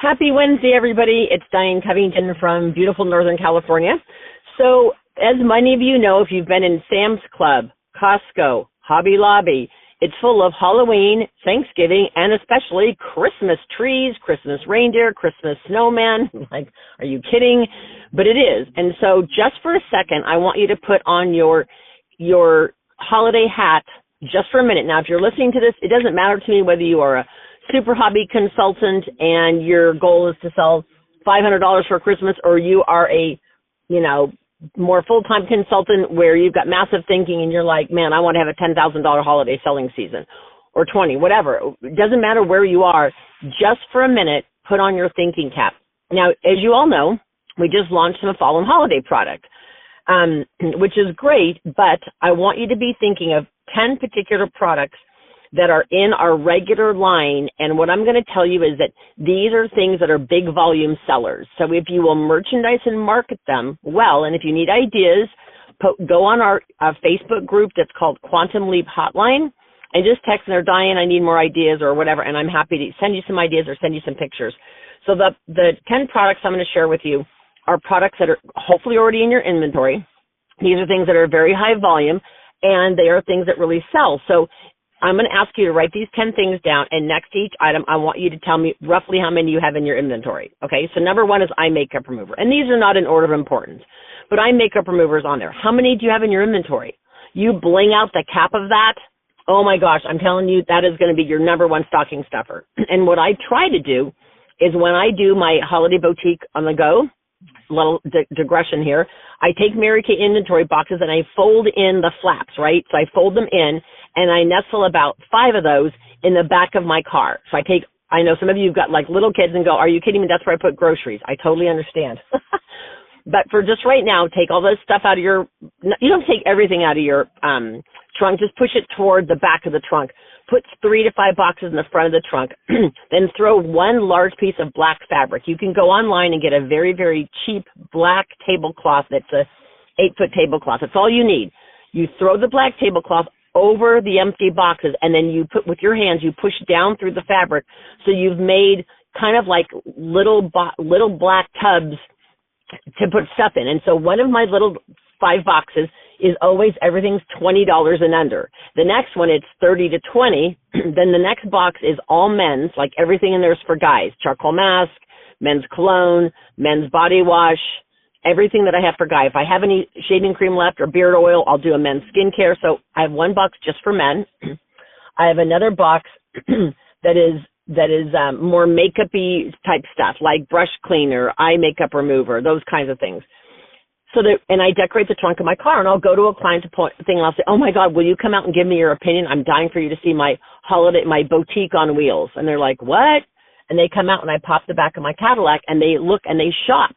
Happy Wednesday, everybody. It's Diane Covington from beautiful Northern California. So, as many of you know, if you've been in Sam's Club, Costco, Hobby Lobby, it's full of Halloween, Thanksgiving, and especially Christmas trees, Christmas reindeer, Christmas snowman. Like, are you kidding? But it is. And so just for a second, I want you to put on your holiday hat just for a minute. Now, if you're listening to this, it doesn't matter to me whether you are a super hobby consultant and your goal is to sell $500 for Christmas, or you are a, more full-time consultant where you've got massive thinking and you're like, man, I want to have a $10,000 holiday selling season or 20, whatever. It doesn't matter where you are. Just for a minute, put on your thinking cap. Now, as you all know, we just launched a fall and holiday product, which is great, but I want you to be thinking of 10 particular products that are in our regular line. And what I'm going to tell you is that these are things that are big volume sellers. So if you will merchandise and market them well, and if you need ideas, go on our Facebook group that's called Quantum Leap Hotline and just text there, Diane, I need more ideas or whatever, and I'm happy to send you some ideas or send you some pictures. So the 10 products I'm going to share with you are products that are hopefully already in your inventory. These are things that are very high volume, and they are things that really sell. So I'm going to ask you to write these 10 things down, and next to each item, I want you to tell me roughly how many you have in your inventory, okay? So number one is eye makeup remover, and these are not in order of importance, but eye makeup remover is on there. How many do you have in your inventory? You bling out the cap of that, oh my gosh, I'm telling you, that is going to be your number one stocking stuffer. And what I try to do is when I do my holiday boutique on the go, little digression here, I take Mary Kay inventory boxes and I fold in the flaps, right? So I fold them in and I nestle about 5 of those in the back of my car. So I know some of you have got like little kids and go, are you kidding me? That's where I put groceries. I totally understand. But for just right now, take all this stuff out of you don't take everything out of your trunk, just push it toward the back of the trunk. Put 3 to 5 boxes in the front of the trunk, then throw one large piece of black fabric. You can go online and get a very, very cheap black tablecloth that's a 8-foot tablecloth. That's all you need. You throw the black tablecloth over the empty boxes, and then you put, with your hands, you push down through the fabric. So you've made kind of like little black tubs to put stuff in. And so one of my little 5 boxes is always everything's $20 and under. The next one, it's 30 to 20. Then the next box is all men's, like everything in there is for guys. Charcoal mask, men's cologne, men's body wash, everything that I have for guy. If I have any shaving cream left or beard oil, I'll do a men's skincare. So I have one box just for men. I have another box that is more makeup-y type stuff, like brush cleaner, eye makeup remover, those kinds of things. And I decorate the trunk of my car, and I'll go to a client thing, and I'll say, oh, my God, will you come out and give me your opinion? I'm dying for you to see my boutique on wheels. And they're like, what? And they come out, and I pop the back of my Cadillac, and they look, and they shop.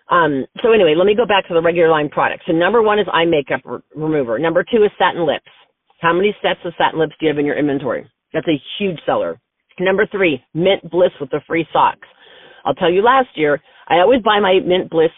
So anyway, let me go back to the regular line products. So number one is eye makeup remover. Number 2 is satin lips. How many sets of satin lips do you have in your inventory? That's a huge seller. Number 3, Mint Bliss with the free socks. I'll tell you, last year, I always buy my Mint Bliss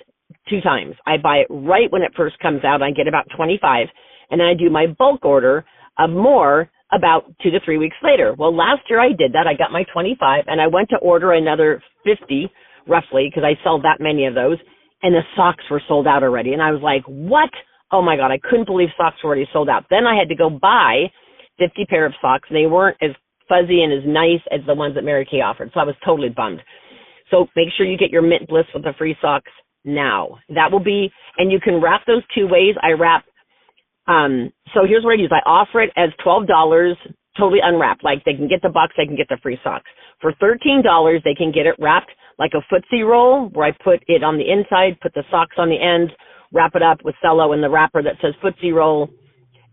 2 times. I buy it right when it first comes out. I get about 25, and then I do my bulk order of more about 2 to 3 weeks later. Well, last year I did that. I got my 25, and I went to order another 50, roughly, because I sell that many of those, and the socks were sold out already. And I was like, what? Oh, my God, I couldn't believe socks were already sold out. Then I had to go buy 50 pair of socks, and they weren't as fuzzy and as nice as the ones that Mary Kay offered. So I was totally bummed. So make sure you get your Mint Bliss with the free socks now. That will be, and you can wrap those 2 ways. I wrap, so here's what I use. I offer it as $12, totally unwrapped. Like they can get the box, they can get the free socks. For $13, they can get it wrapped like a footsie roll, where I put it on the inside, put the socks on the ends, wrap it up with cello and the wrapper that says footsie roll.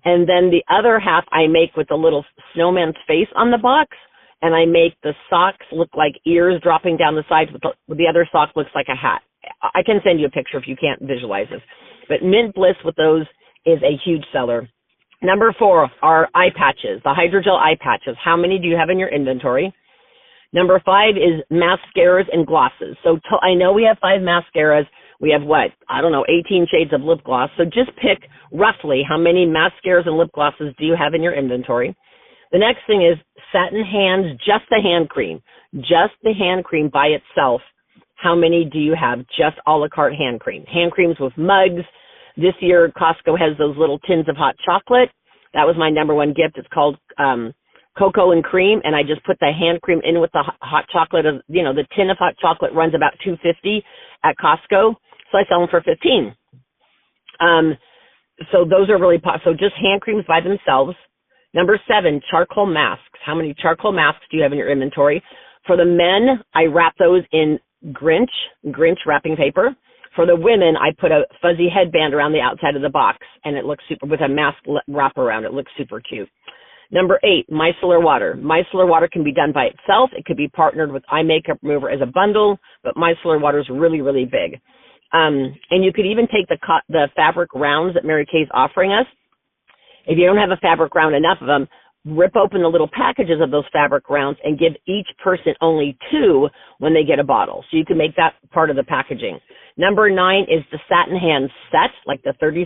And then the other half I make with the little snowman's face on the box, and I make the socks look like ears dropping down the sides, with the other sock looks like a hat. I can send you a picture if you can't visualize this. But Mint Bliss with those is a huge seller. Number 4 are eye patches, the hydrogel eye patches. How many do you have in your inventory? Number 5 is mascaras and glosses. So I know we have 5 mascaras. We have 18 shades of lip gloss. So just pick roughly how many mascaras and lip glosses do you have in your inventory. The next thing is satin hands, just the hand cream. Just the hand cream by itself. How many do you have? Just a la carte hand cream. Hand creams with mugs. This year, Costco has those little tins of hot chocolate. That was my number one gift. It's called cocoa and cream, and I just put the hand cream in with the hot chocolate. The tin of hot chocolate runs about $2.50 at Costco, so I sell them for $15. So those are really so just hand creams by themselves. Number 7, charcoal masks. How many charcoal masks do you have in your inventory? For the men, I wrap those in Grinch wrapping paper. For the women, I put a fuzzy headband around the outside of the box, and it looks super, with a mask wrap around. It looks super cute. Number 8, micellar water. Micellar water can be done by itself. It could be partnered with eye makeup remover as a bundle, but micellar water is really, really big. And you could even take the fabric rounds that Mary Kay's offering us. If you don't have a fabric round, enough of them, rip open the little packages of those fabric rounds and give each person only 2 when they get a bottle. So you can make that part of the packaging. Number 9 is the satin hand set, like the $36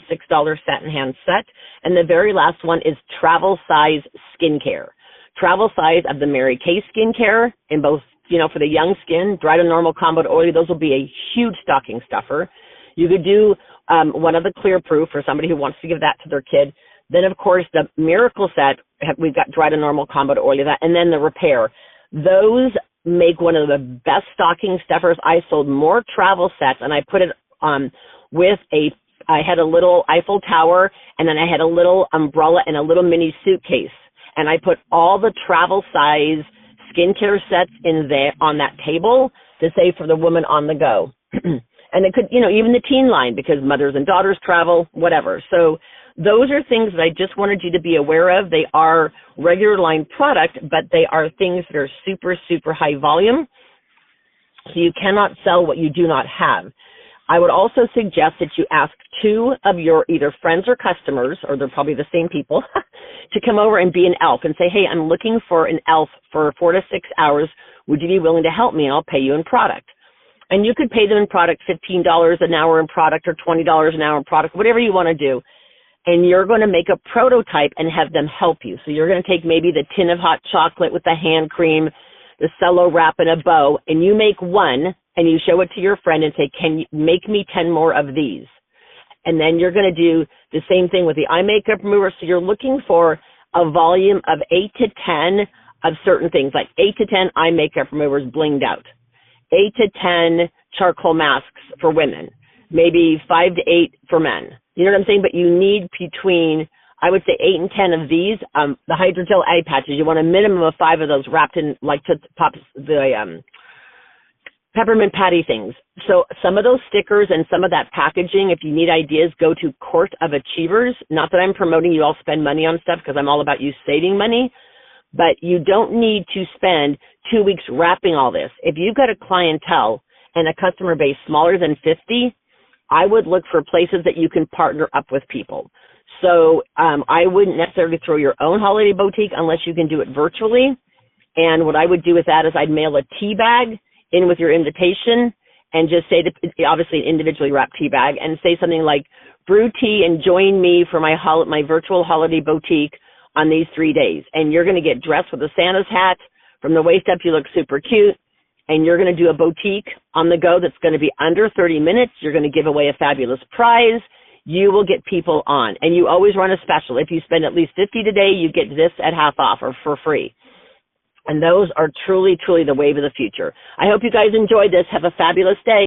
satin hand set. And the very last one is travel size skincare. Travel size of the Mary Kay skincare in both, for the young skin, dry to normal, combo to oily. Those will be a huge stocking stuffer. You could do one of the clear proof for somebody who wants to give that to their kid. Then, of course, the Miracle set, we've got dry to normal, combo to oily, that, and then the repair. Those make one of the best stocking stuffers. I sold more travel sets, and I put it with I had a little Eiffel Tower, and then I had a little umbrella and a little mini suitcase. And I put all the travel size skincare sets in there on that table to say for the woman on the go. And it could, even the teen line, because mothers and daughters travel, whatever. So those are things that I just wanted you to be aware of. They are regular line product, but they are things that are super, super high volume. So you cannot sell what you do not have. I would also suggest that you ask 2 of your either friends or customers, or they're probably the same people, to come over and be an elf and say, hey, I'm looking for an elf for 4 to 6 hours. Would you be willing to help me? And I'll pay you in product. And you could pay them in product $15 an hour in product or $20 an hour in product, whatever you want to do. And you're going to make a prototype and have them help you. So you're going to take maybe the tin of hot chocolate with the hand cream, the cello wrap and a bow, and you make one and you show it to your friend and say, can you make me 10 more of these? And then you're going to do the same thing with the eye makeup remover. So you're looking for a volume of 8 to 10 of certain things, like 8 to 10 eye makeup removers blinged out, 8 to 10 charcoal masks for women, maybe 5 to 8 for men. You know what I'm saying? But you need between, I would say, 8 and 10 of these. The hydrogel eye patches, you want a minimum of 5 of those wrapped in, like the peppermint patty things. So some of those stickers and some of that packaging, if you need ideas, go to Court of Achievers. Not that I'm promoting you all spend money on stuff, because I'm all about you saving money. But you don't need to spend 2 weeks wrapping all this. If you've got a clientele and a customer base smaller than 50, I would look for places that you can partner up with people. So I wouldn't necessarily throw your own holiday boutique unless you can do it virtually. And what I would do with that is I'd mail a tea bag in with your invitation and just say, obviously an individually wrapped tea bag, and say something like, brew tea and join me for my virtual holiday boutique on these 3 days. And you're going to get dressed with a Santa's hat. From the waist up, you look super cute. And you're going to do a boutique on the go that's going to be under 30 minutes. You're going to give away a fabulous prize. You will get people on. And you always run a special. If you spend at least $50 today, you get this at half off or for free. And those are truly, truly the wave of the future. I hope you guys enjoyed this. Have a fabulous day.